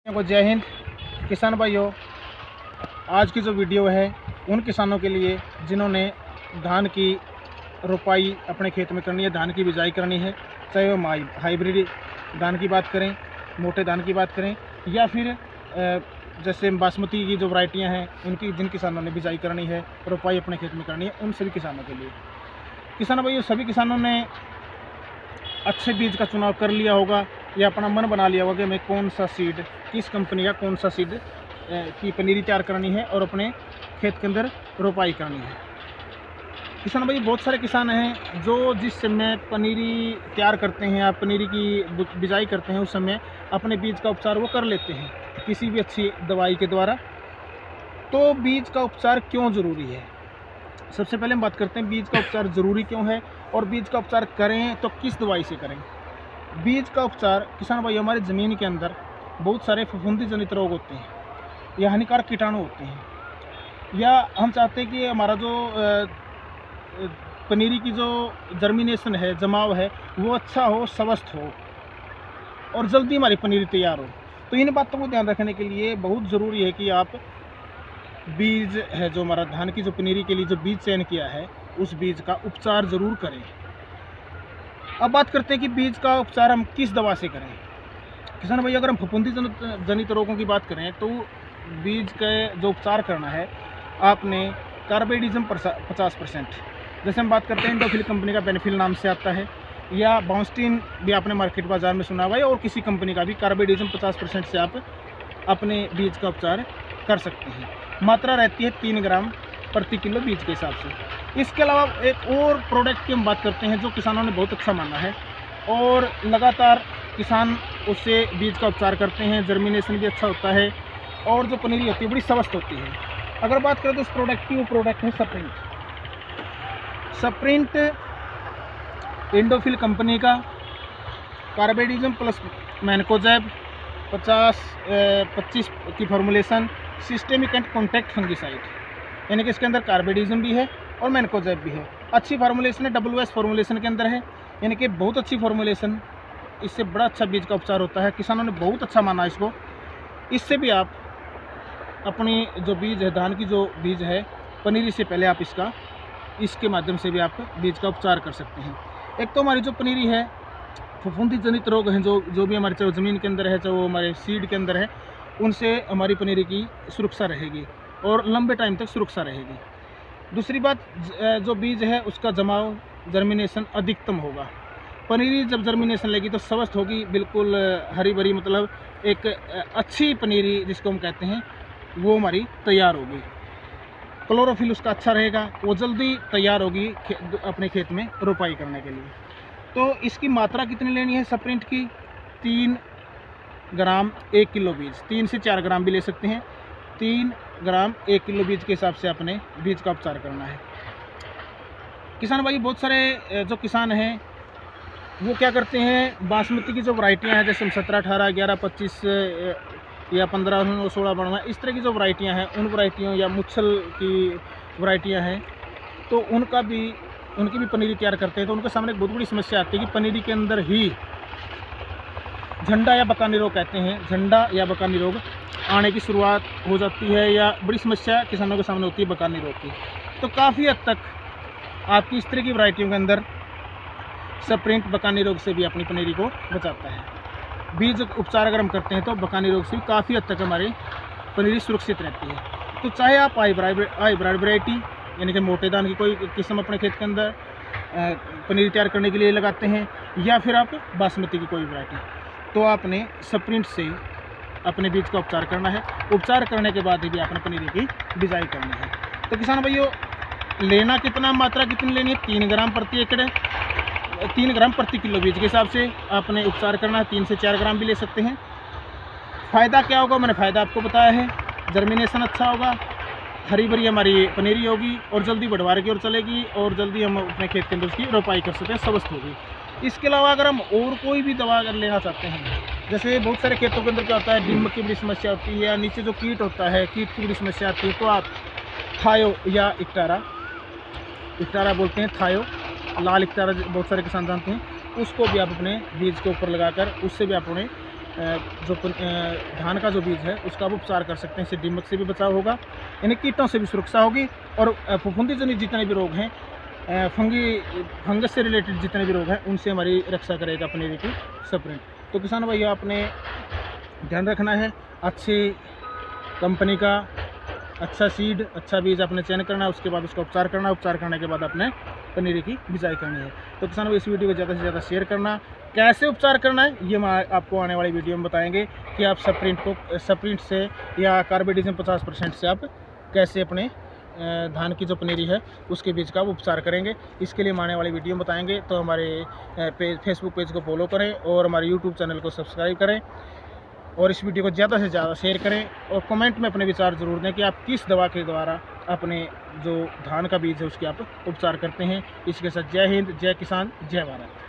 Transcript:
को जय हिंद। किसान भाइयों, आज की जो वीडियो है उन किसानों के लिए जिन्होंने धान की रोपाई अपने खेत में करनी है, धान की बिजाई करनी है, चाहे वो हाइब्रिड धान की बात करें, मोटे धान की बात करें, या फिर जैसे बासमती की जो वैरायटियां हैं उनकी जिन किसानों ने बिजाई करनी है, रोपाई अपने खेत में करनी है, उन सभी किसानों के लिए। किसान भाइयों, सभी किसानों ने अच्छे बीज का चुनाव कर लिया होगा या अपना मन बना लिया होगा कि मैं कौन सा सीड, किस कंपनी का कौन सा सीड की पनीरी तैयार करनी है और अपने खेत के अंदर रोपाई करनी है। किसान भाई, बहुत सारे किसान हैं जो जिस समय पनीरी तैयार करते हैं या पनीरी की बिजाई करते हैं उस समय अपने बीज का उपचार वो कर लेते हैं किसी भी अच्छी दवाई के द्वारा। तो बीज का उपचार क्यों ज़रूरी है? सबसे पहले हम बात करते हैं बीज का उपचार ज़रूरी क्यों है और बीज का उपचार करें तो किस दवाई से करें। बीज का उपचार किसान भाई, हमारी ज़मीन के अंदर बहुत सारे फफूंदी जनित रोग होते हैं या हानिकारक कीटाणु होते हैं, या हम चाहते हैं कि हमारा जो पनीरी की जो जर्मिनेशन है, जमाव है, वो अच्छा हो, स्वस्थ हो और जल्दी हमारी पनीरी तैयार हो। तो इन बातों को ध्यान रखने के लिए बहुत ज़रूरी है कि आप बीज है जो हमारा धान की जो पनीरी के लिए जो बीज चयन किया है उस बीज का उपचार ज़रूर करें। अब बात करते हैं कि बीज का उपचार हम किस दवा से करें। किसान भाई, अगर हम फफूंदी जनित रोगों की बात करें तो बीज का जो उपचार करना है, आपने कार्बेडिज्म 50%, जैसे हम बात करते हैं इंडोफिल कंपनी का बेनिफिल नाम से आता है, या बाउंस्टीन भी आपने मार्केट बाजार में सुना हुआ है, और किसी कंपनी का भी कार्बेडिज्म 50% से आप अपने बीज का उपचार कर सकते हैं। मात्रा रहती है 3 ग्राम प्रति किलो बीज के हिसाब से। इसके अलावा एक और प्रोडक्ट की हम बात करते हैं जो किसानों ने बहुत अच्छा माना है और लगातार किसान उससे बीज का उपचार करते हैं, जर्मिनेशन भी अच्छा होता है और जो पनीरी होती है बड़ी स्वस्थ होती है। अगर बात करें तो उस प्रोडक्ट की, वो प्रोडक्ट है सप्रिंट। सप्रिंट इंडोफिल कंपनी का कार्बेडिज्म प्लस मैनकोजैब 25 की formulation, systemic and contact fungicide, यानी कि इसके अंदर कार्बेडिज्म भी है और मैनकोजैब भी है। अच्छी फार्मूलेशन है, WS फार्मूलेशन के अंदर है, यानी कि बहुत अच्छी फार्मूलेशन। इससे बड़ा अच्छा बीज का उपचार होता है, किसानों ने बहुत अच्छा माना इसको। इससे भी आप अपनी जो बीज है, धान की जो बीज है, पनीरी से पहले आप इसके माध्यम से भी आप बीज का उपचार कर सकते हैं। एक तो हमारी जो पनीरी है, फफूंदी जनित रोग हैं जो भी हमारे, चाहे ज़मीन के अंदर है चाहे वो हमारे सीड के अंदर है, उनसे हमारी पनीरी की सुरक्षा रहेगी और लंबे टाइम तक सुरक्षा रहेगी। दूसरी बात, जो बीज है उसका जमाव, जर्मिनेशन अधिकतम होगा। पनीरी जब जर्मिनेशन लेगी तो स्वस्थ होगी, बिल्कुल हरी भरी, मतलब एक अच्छी पनीरी जिसको हम कहते हैं वो हमारी तैयार होगी। क्लोरोफिल उसका अच्छा रहेगा, वो जल्दी तैयार होगी अपने खेत में रोपाई करने के लिए। तो इसकी मात्रा कितनी लेनी है सप्रिंट की? 3 ग्राम 1 किलो बीज, 3 से 4 ग्राम भी ले सकते हैं। 3 ग्राम 1 किलो बीज के हिसाब से अपने बीज का उपचार करना है। किसान भाई, बहुत सारे जो किसान हैं वो क्या करते हैं, बासमती की जो वैरायटियां हैं, जैसे 17, 18, 11, 25 या 15, 16, 12, इस तरह की जो वैरायटियां हैं, उन वैरायटियों या मुच्छल की वैरायटियां हैं, तो उनकी भी पनीरी तैयार करते हैं। तो उनके सामने एक बहुत बड़ी समस्या आती है कि पनीरी के अंदर ही झंडा या बकानी रोग कहते हैं, झंडा या बकानी रोग आने की शुरुआत हो जाती है, या बड़ी समस्या किसानों के सामने होती है बकानी रोग की। तो काफ़ी हद तक आपकी इस तरह की वैरायटियों के अंदर सप्रिंट बकानी रोग से भी अपनी पनीरी को बचाता है। बीज उपचार अगर हम करते हैं तो बकानी रोग से काफ़ी हद तक हमारी पनीरी सुरक्षित रहती है। तो चाहे आप हाइब्रिड वैरायटी, यानी कि मोटे धान की कोई किस्म अपने खेत के अंदर पनीरी तैयार करने के लिए लगाते हैं, या फिर आप बासमती की कोई वैरायटी, तो आपने सप्रिंट से अपने बीज का उपचार करना है। उपचार करने के बाद ही भी आपने पनीरी की बिजाई करनी है। तो किसान भाइयों, लेना कितना, मात्रा कितनी लेनी है? 3 ग्राम प्रति एकड़, 3 ग्राम प्रति किलो बीज के हिसाब से आपने उपचार करना है। 3 से 4 ग्राम भी ले सकते हैं। फ़ायदा क्या होगा? मैंने फ़ायदा आपको बताया है। जर्मिनेशन अच्छा होगा, हरी भरी हमारी पनीरी होगी और जल्दी बढ़वार की ओर चलेगी और जल्दी हम अपने खेत के अंदर उसकी रोपाई कर सकते हैं, स्वस्थ होगी। इसके अलावा अगर हम और कोई भी दवा अगर लेना चाहते हैं, जैसे बहुत सारे खेतों के अंदर क्या होता है, दीमक की बड़ी समस्या होती है, या नीचे जो कीट होता है, कीट की बड़ी समस्या आती है, तो आप थायो या इक्टारा बोलते हैं, थायो, लाल इक्टारा बहुत सारे किसान जानते हैं, उसको भी आप अपने बीज के ऊपर लगाकर उससे भी आप उन्हें धान का जो बीज है उसका आप उपचार कर सकते हैं। इससे दीमक से भी बचाव होगा, यानी कीटों से भी सुरक्षा होगी, और फफूंदी जनित जितने भी रोग हैं, फंगस से रिलेटेड जितने भी रोग हैं, उनसे हमारी रक्षा करेगा पनीरी की स्प्रिंट। तो किसान भाइयों, आपने ध्यान रखना है, अच्छी कंपनी का अच्छा सीड, अच्छा बीज आपने चयन करना है, उसके बाद उसका उपचार करना है, उपचार करने के बाद आपने पनीरी की बिजाई करनी है। तो किसान भाई, इस वीडियो को ज़्यादा से ज़्यादा शेयर करना। कैसे उपचार करना है ये मैं आपको आने वाली वीडियो में बताएंगे कि आप स्प्रिंट से या कार्बेडिज़म 50% से आप कैसे अपने धान की जो पनीरी है उसके बीज का उपचार करेंगे। इसके लिए हम आने वाली वीडियो में बताएंगे। तो हमारे फेसबुक पेज को फॉलो करें और हमारे यूट्यूब चैनल को सब्सक्राइब करें, और इस वीडियो को ज़्यादा से ज़्यादा शेयर करें, और कमेंट में अपने विचार ज़रूर दें कि आप किस दवा के द्वारा अपने जो धान का बीज है उसके आप उपचार करते हैं। इसके साथ जय हिंद, जय किसान, जय भारत।